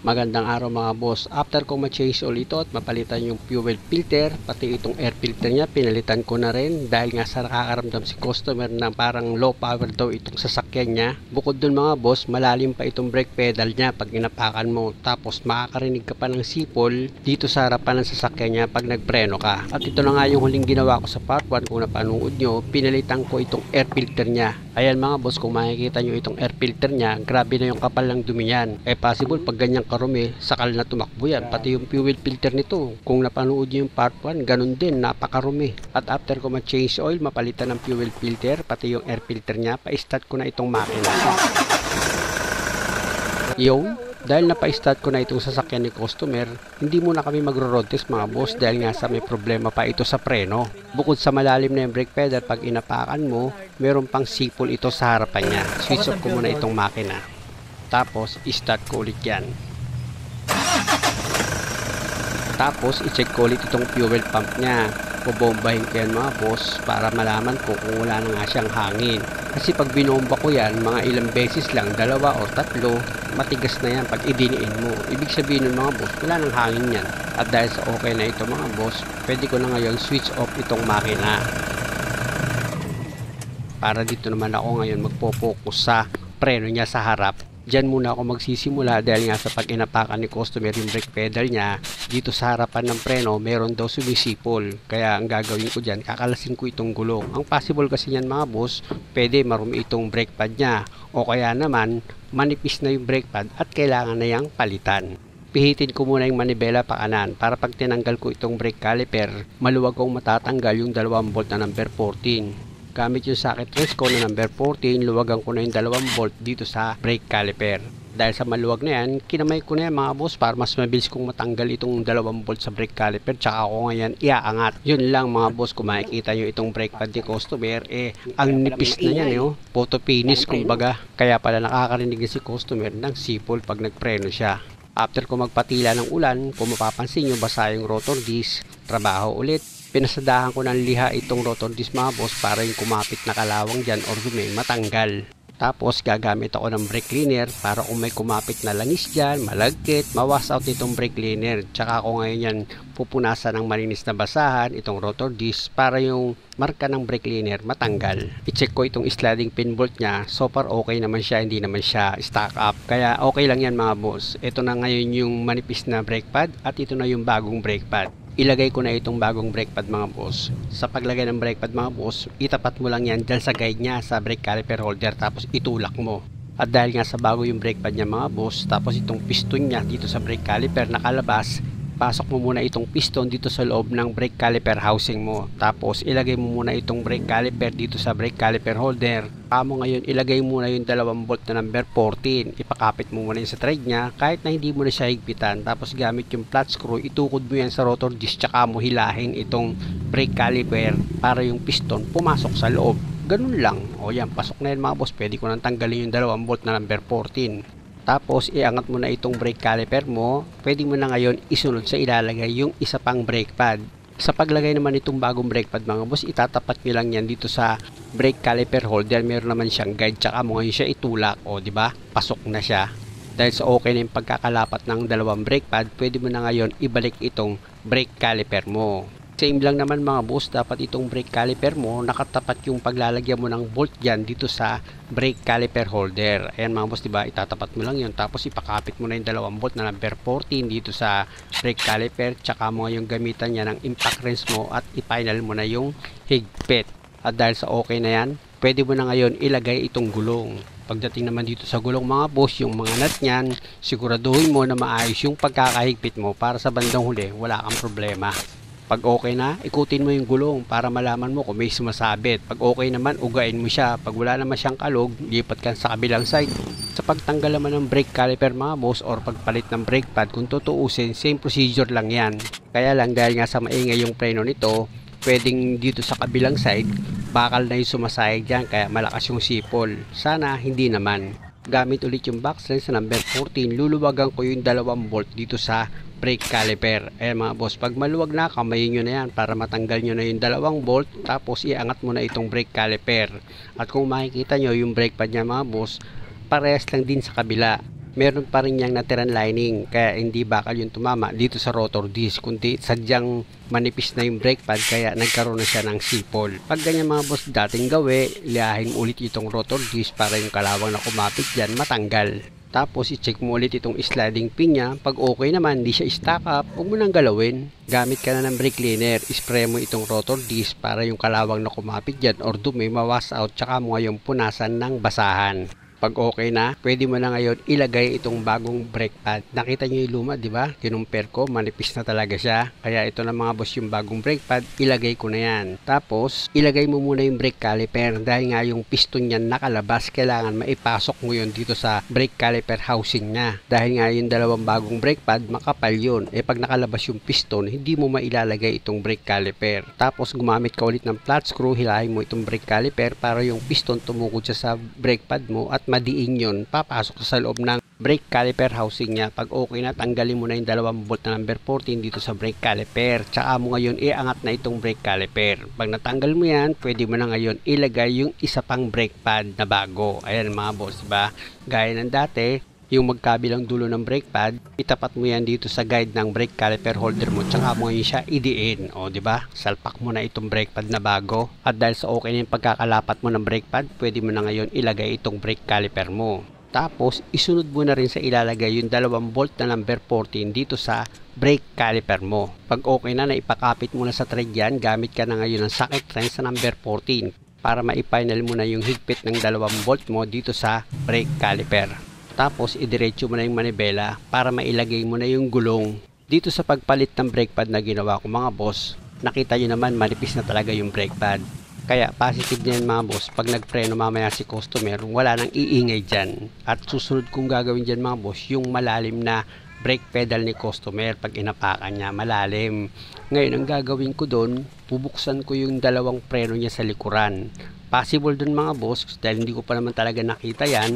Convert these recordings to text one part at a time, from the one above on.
Magandang araw mga boss. After ko ma-change ulit ito at mapalitan yung fuel filter, pati itong air filter niya, pinalitan ko na rin dahil nga sa nakakaramdam si customer na parang low power daw itong sasakyan niya. Bukod dun mga boss, malalim pa itong brake pedal niya pag inapakan mo. Tapos makakarinig ka pa ng sipol dito sa harapan ng sasakyan niya pag nagpreno ka. At ito na nga yung huling ginawa ko sa part 1 kung napanood nyo, pinalitan ko itong air filter niya. Ayan mga boss, kung makikita nyo itong air filter niya, grabe na yung kapal ng dumi niyan. Possible pag ganyang karumi, sakal na tumakbo yan. Pati yung fuel filter nito, kung napanood nyo yung part 1, ganun din, napakarumi. At after ko ma-change oil, mapalitan ng fuel filter, pati yung air filter niya, pa-start ko na itong makina. Yung dahil napa-start ko na itong sasakyan ni customer, hindi muna kami magro-road test mga boss dahil nga sa may problema pa ito sa preno. Bukod sa malalim na yung brake pedal, pag inapakan mo, meron pang sipol ito sa harapan niya. Switch off ko muna itong makina. Tapos, i-start ko ulit yan. Tapos, i-check ko ulit itong fuel pump niya. Bobombahin ko yan mga boss para malaman ko kung wala na nga siyang hangin. Kasi pag binomba ko yan, mga ilang beses lang, 2 or 3, matigas na yan pag idiniin mo. Ibig sabihin ng mga boss, wala nang hangin yan. At dahil sa okay na ito mga boss, pwede ko na ngayon switch off itong makina. Para dito naman ako ngayon magpo-focus sa preno niya sa harap. Diyan muna ako magsisimula dahil nga sa pag inapakan ni customer yung brake pedal niya, dito sa harapan ng preno meron daw sumisipol. Kaya ang gagawin ko dyan, kakalasin ko itong gulong. Ang possible kasi niyan mga boss, pwede marumi itong brake pad niya o kaya naman manipis na yung brake pad at kailangan na yang palitan. Pihitin ko muna yung manibela pa kanan para pag tinanggal ko itong brake caliper, maluwag kong matatanggal yung 2 bolt na number 14. Gamit yung socket wrench ko na number 14, luwagan ko na yung 2 bolt dito sa brake caliper. Dahil sa maluwag na yan, kinamay ko na yan mga boss para mas mabilis kong matanggal itong 2 bolt sa brake caliper. Tsaka ako ngayon iaangat. Yun lang mga boss, kung makikita nyo itong brake pad ni customer, ang nipis na yan photo finish kumbaga. Kaya pala nakakarinig si customer ng sipol pag nagpreno siya. After ko magpatila ng ulan, kung mapapansin nyo basa yung rotor disc, trabaho ulit. Pinasadahan ko ng liha itong rotor disc mga boss para yung kumapit na kalawang dyan or dumi matanggal. Tapos gagamit ako ng brake cleaner para kung may kumapit na langis dyan, malagkit, mawas out itong brake cleaner. Tsaka ako ngayon yan pupunasan ng malinis na basahan itong rotor disc para yung marka ng brake cleaner matanggal. I-check ko itong sliding pin bolt niya. So far okay naman siya, hindi naman siya stack up. Kaya okay lang yan mga boss. Ito na ngayon yung manipis na brake pad at ito na yung bagong brake pad. Ilagay ko na itong bagong brake pad mga boss. Sa paglagay ng brake pad mga boss, itapat mo lang yan dyan sa guide niya sa brake caliper holder tapos itulak mo. At dahil nga sa bago yung brake pad niya mga boss, tapos itong piston niya dito sa brake caliper nakalabas, pasok mo muna itong piston dito sa loob ng brake caliper housing mo. Tapos ilagay mo muna itong brake caliper dito sa brake caliper holder. Kamo ngayon ilagay muna yung 2 bolt na number 14. Ipakapit mo muna yung sa thread niya kahit na hindi mo na siya higpitan. Tapos gamit yung flat screw, itukod mo yan sa rotor disc tsaka mo hilahin itong brake caliper para yung piston pumasok sa loob. Ganun lang. O yan, pasok na yan mga boss. Pwede ko nang tanggalin yung 2 bolt na number 14. Tapos iangat mo na itong brake caliper mo. Pwede mo na ngayon isunod sa ilalagay yung isa pang brake pad. Sa paglagay naman itong bagong brake pad mga boss, itatapat nyo lang yan dito sa brake caliper holder. Meron naman siyang guide, tsaka mo ngayon siya itulak. O diba? Pasok na siya. Dahil sa okay na yung pagkakalapat ng 2 brake pad, pwede mo na ngayon ibalik itong brake caliper mo. Same lang naman mga boss, dapat itong brake caliper mo nakatapat yung paglalagyan mo ng bolt dyan dito sa brake caliper holder. Ayan mga boss, diba? Itatapat mo lang yun. Tapos ipakapit mo na yung 2 bolt na number 14 dito sa brake caliper. Tsaka mo yung gamitan niya ng impact wrench mo at i-final mo na yung higpit. At dahil sa okay na yan, pwede mo na ngayon ilagay itong gulong. Pagdating naman dito sa gulong mga boss, yung mga nut niyan, siguraduhin mo na maayos yung pagkakahigpit mo para sa bandang huli wala kang problema. Pag okay na, ikutin mo yung gulong para malaman mo kung may sumasabit. Pag okay naman, ugain mo siya. Pag wala naman siyang kalog, lipat ka sa kabilang side. Sa pagtanggal naman ng brake caliper mga boss or pagpalit ng brake pad, kung tutuusin, same procedure lang yan. Kaya lang dahil nga sa maingay yung preno nito, pwedeng dito sa kabilang side, bakal na yung sumasayag dyan kaya malakas yung sipol. Sana hindi naman. Gamit ulit yung box wrench sa number 14, luluwagan ko yung 2 bolt dito sa brake caliper. Ayan mga boss, pag maluwag na, kamayin nyo na yan para matanggal nyo na yung 2 bolt. Tapos iangat mo na itong brake caliper. At kung makikita nyo yung brake pad niya mga boss, parehas lang din sa kabila. meron pa rin niyang natirang lining, kaya hindi bakal yung tumama dito sa rotor disc, kundi sadyang manipis na yung brake pad kaya nagkaroon na siya ng sipol. Pag ganyan mga boss, dating lihahin ulit itong rotor disc para yung kalawang na kumapit dyan matanggal. Tapos i-check mo ulit itong sliding pin niya. Pag okay naman, hindi siya stack up, huwag mo nang galawin. Gamit ka na ng brake cleaner, spray mo itong rotor disc para yung kalawang na kumapit dyan or dumi mawas out, tsaka mo ngayong punasan ng basahan. Pag okay na, pwede mo na ngayon ilagay itong bagong brake pad. Nakita nyo yung luma, di ba? Kinumpir ko, manipis na talaga siya. Kaya ito na mga boss yung bagong brake pad, ilagay ko na yan. Tapos, ilagay mo muna yung brake caliper dahil nga yung piston niyan nakalabas, kailangan maipasok mo yun dito sa brake caliper housing niya. Dahil nga yung dalawang bagong brake pad, makapal yun. Pag nakalabas yung piston, hindi mo mailalagay itong brake caliper. Tapos, gumamit ka ulit ng flat screw, hilahin mo itong brake caliper para yung piston tumukod siya sa brake pad mo at madiin yun, papasok sa loob ng brake caliper housing niya. Pag okay na, tanggalin mo na yung 2 bolt na number 14 dito sa brake caliper. Tsaka mo ngayon iangat na itong brake caliper. Pag natanggal mo yan, pwede mo na ngayon ilagay yung isa pang brake pad na bago. Ayan mga boss, diba? Gaya ng dati, yung magkabilang dulo ng brake pad, itapat mo yan dito sa guide ng brake caliper holder mo, tsaka mo ngayon siya idiin. O, diba? Salpak mo na itong brake pad na bago. At dahil sa okay na yung pagkakalapat mo ng brake pad, pwede mo na ngayon ilagay itong brake caliper mo. Tapos, isunod mo na rin sa ilalagay yung 2 bolt na number 14 dito sa brake caliper mo. Pag okay na, naipakapit mo na sa thread yan, gamit ka na ngayon ng socket wrench sa number 14 para maifinal mo na yung higpit ng 2 bolt mo dito sa brake caliper. Tapos, idiretso mo na yung manibela para mailagay mo na yung gulong. Dito sa pagpalit ng brake pad na ginawa ko mga boss, nakita nyo naman manipis na talaga yung brake pad. Kaya positive na yan mga boss, pag nagpreno mamaya si customer, wala nang iingay dyan. At susunod kong gagawin dyan mga boss, yung malalim na brake pedal ni customer pag inapakan niya, malalim. Ngayon ang gagawin ko doon, bubuksan ko yung 2 preno niya sa likuran. Possible dun mga boss, dahil hindi ko pa naman talaga nakita yan,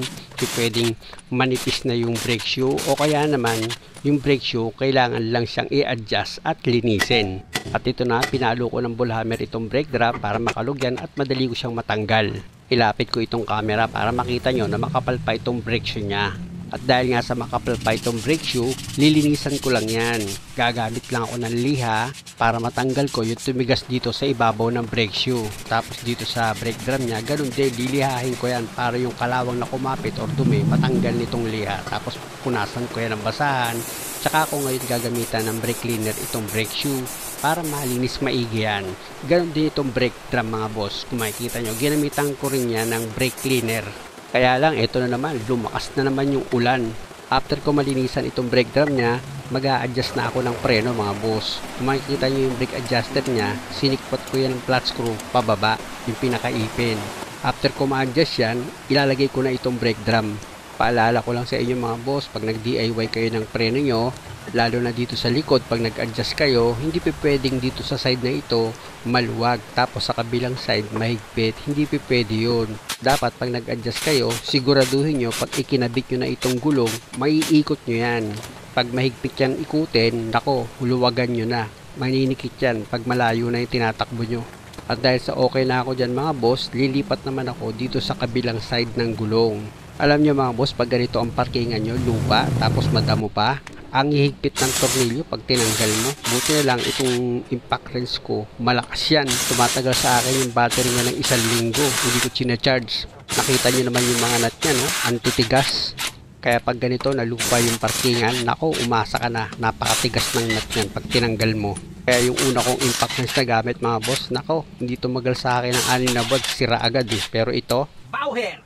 pwedeng manipis na yung brake shoe o kaya naman yung brake shoe kailangan lang siyang i-adjust at linisin. At ito na, pinalo ko ng ball hammer itong brake drum para makalugyan at madali ko siyang matanggal. Ilapit ko itong camera para makita nyo na makapal pa itong brake shoe niya. At dahil nga sa makapal pa itong brake shoe, lilinisan ko lang yan. Gagamit lang ako ng liha para matanggal ko yung tumigas dito sa ibabaw ng brake shoe. Tapos dito sa brake drum niya, ganun din, lilihahin ko yan para yung kalawang na kumapit or dumi, matanggal nitong liha. Tapos punasan ko yan ng basahan. Tsaka ako ngayon gagamitan ng brake cleaner itong brake shoe para malinis maigi yan. Ganun din itong brake drum mga boss. Kung makikita nyo, ginamitan ko rin yan ng brake cleaner. Kaya lang, ito na naman, lumakas na naman yung ulan. After ko malinisan itong brake drum niya, mag-a-adjust na ako ng preno mga boss. Kung makikita nyo yung brake adjuster niya, sinikpot ko yan ng flat screw pababa, yung pinakaipin. After ko ma-adjust yan, ilalagay ko na itong brake drum. Paalala ko lang sa inyo mga boss, pag nag-DIY kayo ng preno nyo, lalo na dito sa likod, pag nag-adjust kayo, hindi pwedeng dito sa side na ito maluwag, tapos sa kabilang side mahigpit, hindi pwede yun. Dapat pag nag-adjust kayo, siguraduhin nyo pag ikinabit nyo na itong gulong, maiikot nyo yan. Pag mahigpit yan ikutin, nako, huluwagan nyo na, maninikit yan pag malayo na yung tinatakbo nyo. At dahil sa okay na ako dyan mga boss, lilipat naman ako dito sa kabilang side ng gulong. Alam nyo mga boss, pag ganito ang parkingan nyo, lupa, tapos madamo pa, ang hihigpit ng tornilyo pag tinanggal mo. Buti na lang itong impact wrench ko, malakas yan. Tumatagal sa akin yung battery nga ng 1 linggo, hindi ko sinacharge. Nakita nyo naman yung mga nut yan, no? Antitigas. Kaya pag ganito nalupa yung parkingan, nako, umasa ka na, napakatigas ng nut yan pag tinanggal mo. Kaya yung una kong impact wrench na gamit mga boss, nako, hindi tumagal sa akin ng 6 na buwan, sira agad eh. Pero ito, power!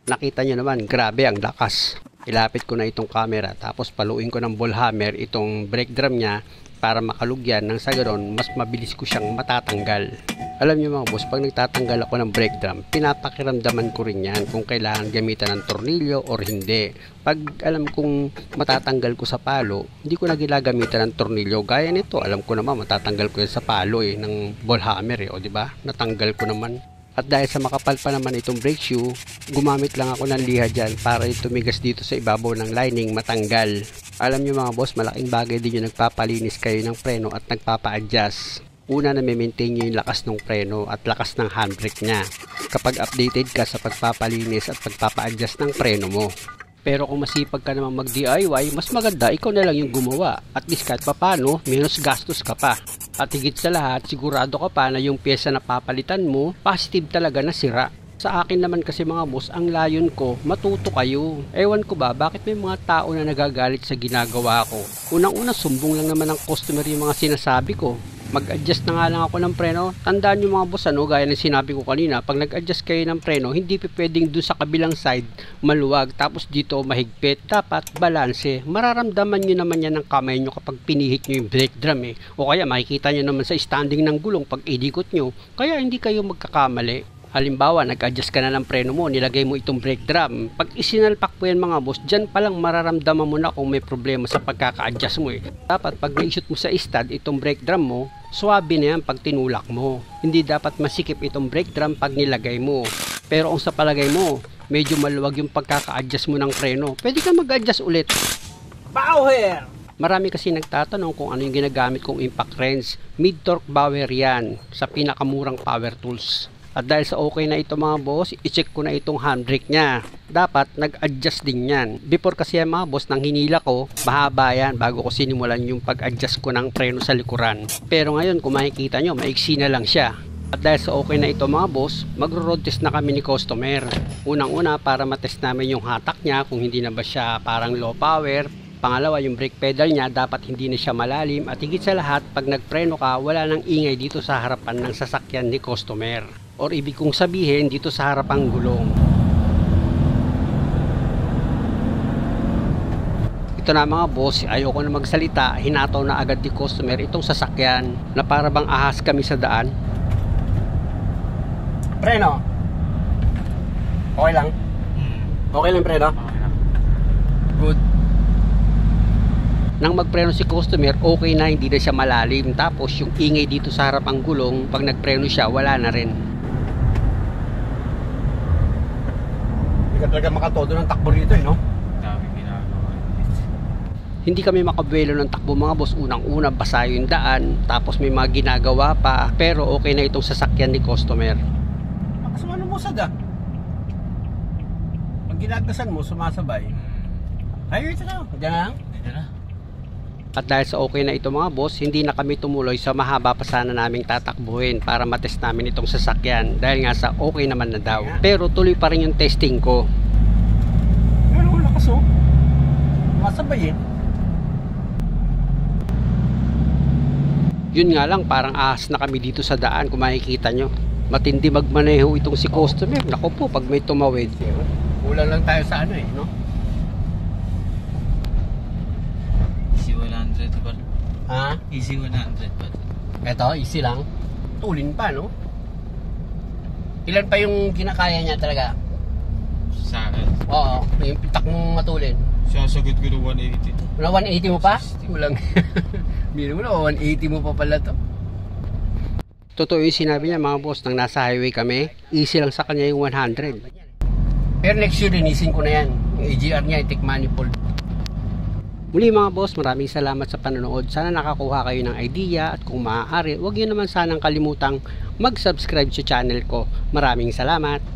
Nakita nyo naman, grabe ang lakas. Ilapit ko na itong camera, tapos paluin ko ng ball hammer itong brake drum niya para makalugyan nang sa ganoon mas mabilis ko siyang matatanggal. Alam niyo mga boss, pag nagtatanggal ako ng brake drum, pinapakiramdaman ko rin yan kung kailangan gamitan ng tornilyo or hindi. Pag alam kong matatanggal ko sa palo, hindi ko na ginagamitan ng tornilyo. Gaya nito, alam ko naman matatanggal ko yan sa palo ng ball hammer o di ba? Natanggal ko naman. At dahil sa makapal pa naman itong brake shoe, gumamit lang ako ng liha dyan para yung tumigas dito sa ibabaw ng lining matanggal. Alam nyo mga boss, malaking bagay din yung nagpapalinis kayo ng preno at nagpapa-adjust. Una na maintain nyo yung lakas ng preno at lakas ng handbrake nya. Kapag updated ka sa pagpapalinis at pagpapa-adjust ng preno mo. Pero kung masipag ka naman mag-DIY, mas maganda ikaw na lang yung gumawa. At least kahit papano, menos gastos ka pa. At higit sa lahat, sigurado ka pa na yung pyesa na papalitan mo, positive talaga na sira. Sa akin naman kasi mga boss, ang layon ko, matuto kayo. Ewan ko ba, bakit may mga tao na nagagalit sa ginagawa ko? Unang-una, sumbong lang naman ng customer yung mga sinasabi ko. Mag-adjust na nga lang ako ng preno. Tandaan nyo mga boss, gaya ng sinabi ko kanina, pag nag-adjust kayo ng preno, hindi pwedeng dun sa kabilang side maluwag, tapos dito mahigpit. Dapat balanse. Mararamdaman nyo naman yan ng kamay nyo kapag pinihit nyo yung brake drum O kaya makikita nyo naman sa standing ng gulong pag idikot nyo. Kaya hindi kayo magkakamali. Halimbawa, nag-adjust ka na ng preno mo, nilagay mo itong brake drum. Pag isinalpak po yan mga boss, dyan palang mararamdaman mo na kung may problema sa pagkaka-adjust mo Dapat pag na-shoot mo sa stud itong brake drum mo, swabe na yan pag tinulak mo. Hindi dapat masikip itong brake drum pag nilagay mo. Pero kung sa palagay mo, medyo maluwag yung pagkaka-adjust mo ng preno, pwede ka mag-adjust ulit. Power! Marami kasi nagtatanong kung ano yung ginagamit kong impact wrench. Mid-torque Bauer yan, sa pinakamurang power tools. At dahil sa okay na ito mga boss, i-check ko na itong handbrake niya. Dapat nag-adjust din yan. Before kasi yan mga boss, nang hinila ko, mahaba yan bago ko sinimulan yung pag-adjust ko ng preno sa likuran. Pero ngayon kung makikita nyo, maiksi na lang siya. At dahil sa okay na ito mga boss, magro-road test na kami ni customer. Unang-una para matest namin yung hatak niya kung hindi na ba siya parang low power. Pangalawa, yung brake pedal niya dapat hindi na siya malalim. At higit sa lahat, pag nagpreno ka, wala nang ingay dito sa harapan ng sasakyan ni customer. Or ibig kong sabihin dito sa harapang gulong. Ito na mga boss, ayoko na magsalita, hinataw na agad ni customer itong sasakyan na para bang ahas kami sa daan. Preno. Okay lang? Okay lang preno? Good. Nang magpreno si customer, okay na, hindi na siya malalim. Tapos yung ingay dito sa harapang gulong, pag nagpreno siya, wala na rin. Hindi ka talaga makatodo ng takbo rito no? Hindi kami makabuelo ng takbo mga boss. Unang-una basa yung daan, tapos may mga ginagawa pa. Pero okay na itong sasakyan ni customer. Makasumano mo sada? Pag ginagasan mo, sumasabay. Ay, ito na. Diyan na lang. Diyan na. At dahil sa okay na ito mga boss, hindi na kami tumuloy sa mahaba pa sana naming tatakbuhin para matest namin itong sasakyan dahil nga sa okay naman na daw. Pero tuloy pa rin yung testing ko. Ano lakas oh? Masabayin. Yun nga lang, parang ahas na kami dito sa daan kung makikita nyo. Matindi magmaneho itong si customer. Naku po, pag may tumawid. Kulang lang tayo sa ano no? Ha? Easy 100 pa. Eto, easy lang. Tulin pa, no? Ilan pa yung kinakaya niya talaga? Sa akin? Oo, yung pitak mong matulin. Sasagot ko ng 180. Wala 180 mo pa? Kulang. Biro mo na, 180 mo pa pala to. Totoo yung sinabi niya mga boss, nang nasa highway kami, easy lang sa kanya yung 100. Pero next year, linisin ko na yan. Yung AGR niya, i-take manifold. Muli mga boss, maraming salamat sa panonood. Sana nakakuha kayo ng idea at kung maaari, huwag nyo naman sanang kalimutang mag-subscribe sa channel ko. Maraming salamat!